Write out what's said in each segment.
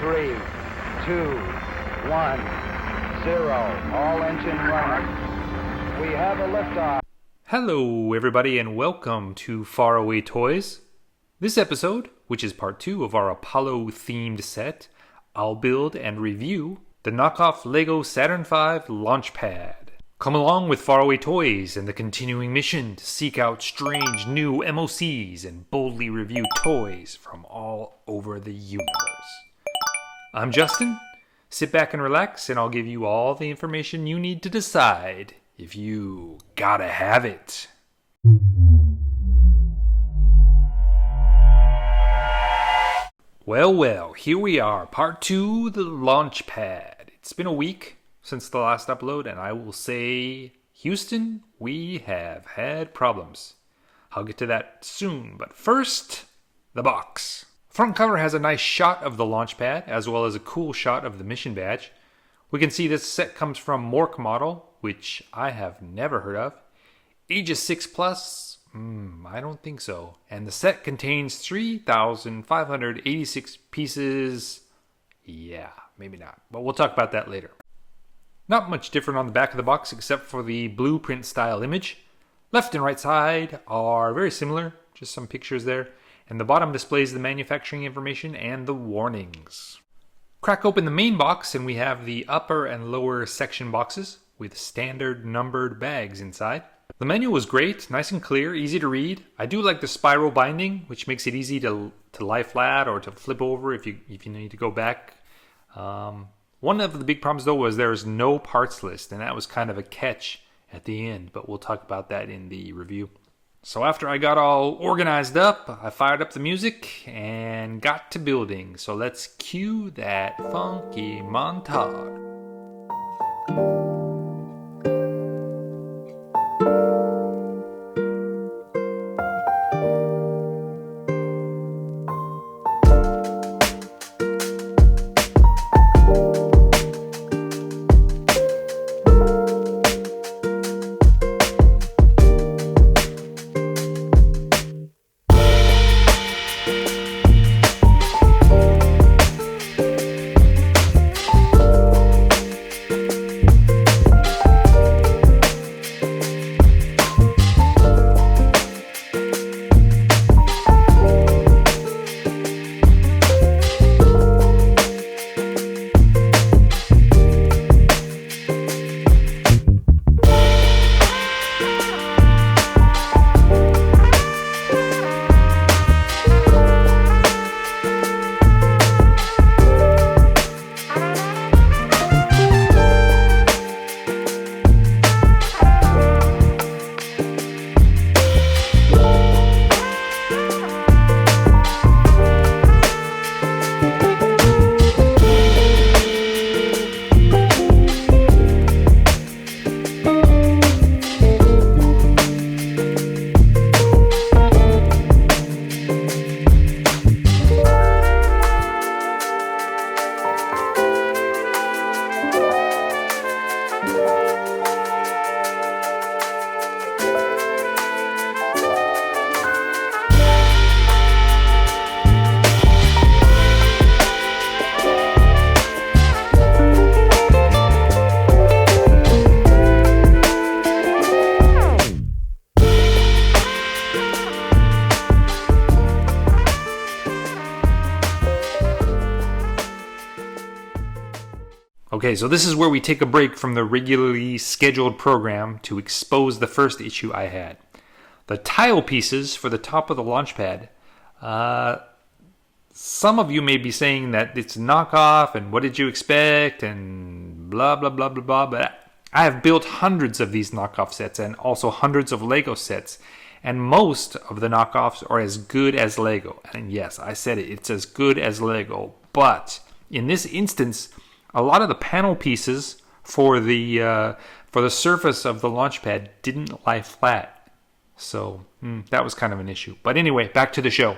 3, 2, 1, 0. All engine running. We have a liftoff. Hello, everybody, and welcome to Faraway Toys. This episode, which is part 2 of our Apollo-themed set, I'll build and review the Knockoff LEGO Saturn V Launchpad. Come along with Faraway Toys and the continuing mission to seek out strange new MOCs and boldly review toys from all over the universe. I'm Justin. Sit back and relax, and I'll give you all the information you need to decide if you gotta have it. Well, here we are, part 2, the Launchpad. It's been a week since the last upload, and I will say, Houston, we have had problems. I'll get to that soon, but first, the box. Front cover has a nice shot of the Launchpad, as well as a cool shot of the mission badge. We can see this set comes from MOC model, which I have never heard of. Ages 6+, I don't think so. And the set contains 3,586 pieces. Yeah, maybe not, but we'll talk about that later. Not much different on the back of the box except for the blueprint style image. Left and right side are very similar, just some pictures there. And the bottom displays the manufacturing information and the warnings. Crack open the main box and we have the upper and lower section boxes with standard numbered bags inside. The manual was great, nice and clear, easy to read. I do like the spiral binding, which makes it easy to lie flat or to flip over if you need to go back. One of the big problems though was there's no parts list, and that was kind of a catch at the end, but we'll talk about that in the review. So after I got all organized up, I fired up the music and got to building. So let's cue that funky montage. Okay, so this is where we take a break from the regularly scheduled program to expose the first issue I had. The tile pieces for the top of the Launchpad. Some of you may be saying that it's knockoff and what did you expect and blah, blah, blah, blah, blah. But I have built hundreds of these knockoff sets and also hundreds of Lego sets. And most of the knockoffs are as good as Lego. And yes, I said it, it's as good as Lego. But in this instance, a lot of the panel pieces for the surface of the Launchpad didn't lie flat. So that was kind of an issue. But anyway, back to the show.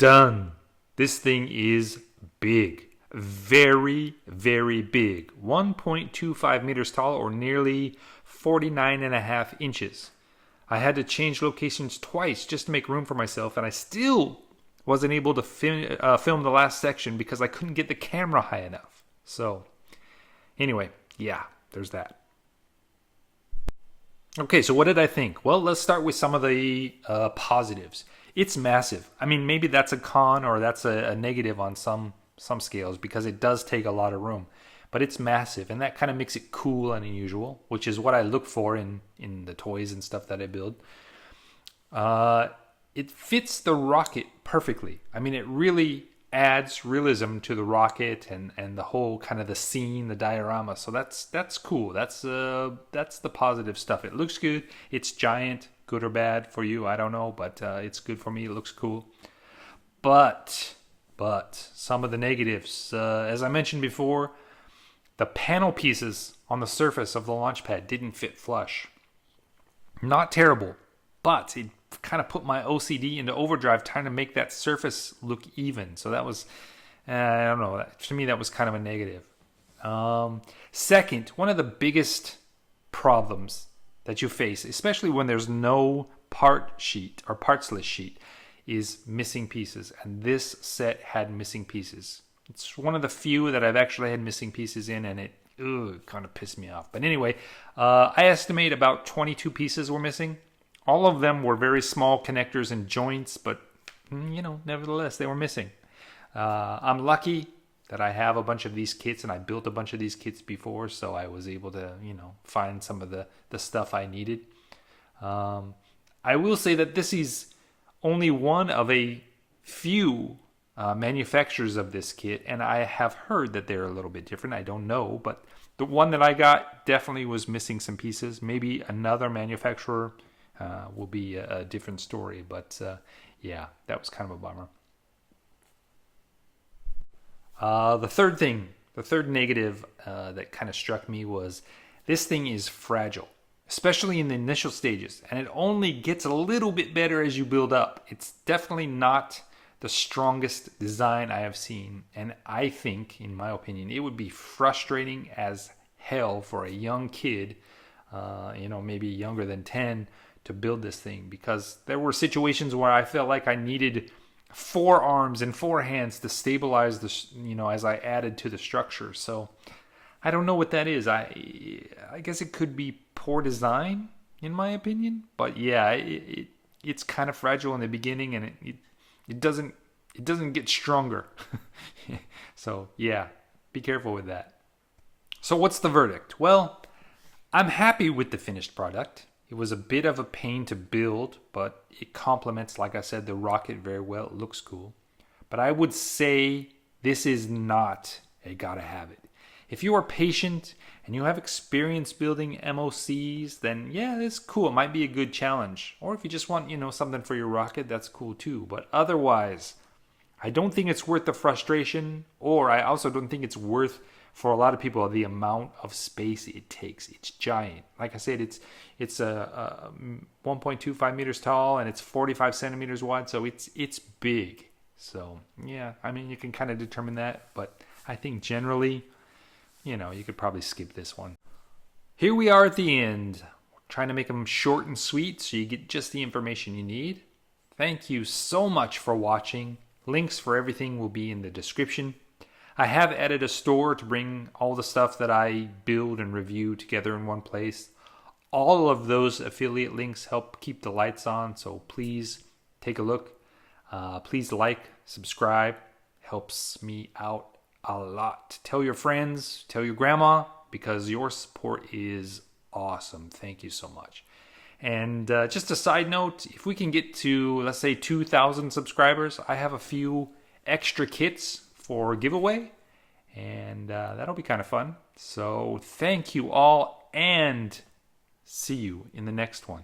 done. This thing is big. Very, very big. 1.25 meters tall, or nearly 49.5 inches. I had to change locations twice just to make room for myself, and I still wasn't able to film the last section because I couldn't get the camera high enough. So, anyway, yeah, there's that. Okay, so what did I think? Well, let's start with some of the positives. It's massive. I mean, maybe that's a con or that's a negative on some scales because it does take a lot of room. But it's massive, and that kind of makes it cool and unusual, which is what I look for in the toys and stuff that I build. It fits the rocket perfectly. I mean, it really adds realism to the rocket and the whole kind of the scene, the diorama. So that's cool. That's the positive stuff. It looks good. It's giant, good or bad for you, I don't know, but it's good for me. It looks cool. But some of the negatives, as I mentioned before, the panel pieces on the surface of the launch pad didn't fit flush. Not terrible, but it kind of put my OCD into overdrive trying to make that surface look even. So that was, I don't know, to me that was kind of a negative. Second, one of the biggest problems that you face, especially when there's no part sheet or parts list sheet, is missing pieces. And this set had missing pieces. It's one of the few that I've actually had missing pieces in, and it kind of pissed me off. But anyway, I estimate about 22 pieces were missing. All of them were very small connectors and joints, but, nevertheless, they were missing. I'm lucky that I have a bunch of these kits, and I built a bunch of these kits before, so I was able to, find some of the stuff I needed. I will say that this is only one of a few manufacturers of this kit, and I have heard that they're a little bit different. I don't know, but the one that I got definitely was missing some pieces. Maybe another manufacturer will be a different story, but yeah, that was kind of a bummer. The third negative that kind of struck me was this thing is fragile, especially in the initial stages, and it only gets a little bit better as you build up. It's definitely not the strongest design I have seen, and I think, in my opinion, it would be frustrating as hell for a young kid, maybe younger than 10, to build this thing, because there were situations where I felt like I needed 4 arms and 4 hands to stabilize as I added to the structure. So I don't know what that is. I guess it could be poor design, in my opinion, but yeah, it's kind of fragile in the beginning, and it doesn't get stronger. So yeah, be careful with that. So what's the verdict? Well, I'm happy with the finished product. It was a bit of a pain to build, but it complements, like I said, the rocket very well. It looks cool. But I would say this is not a gotta have it. If you are patient and you have experience building MOCs, then yeah, it's cool. It might be a good challenge. Or if you just want, something for your rocket, that's cool too. But otherwise, I don't think it's worth the frustration, or I also don't think it's worth, for a lot of people, the amount of space it takes. It's giant. Like I said, it's a 1.25 meters tall, and it's 45 centimeters wide, so it's big. So yeah, I mean, you can kind of determine that, but I think generally, you could probably skip this one. Here we are at the end. We're trying to make them short and sweet so you get just the information you need. Thank you so much for watching. Links for everything will be in the description. I have added a store to bring all the stuff that I build and review together in one place. All of those affiliate links help keep the lights on, so please take a look. Please like, subscribe. Helps me out a lot. Tell your friends, tell your grandma, because your support is awesome. Thank you so much. And just a side note, if we can get to, let's say, 2,000 subscribers, I have a few extra kits for giveaway, and that'll be kind of fun. So thank you all, and see you in the next one.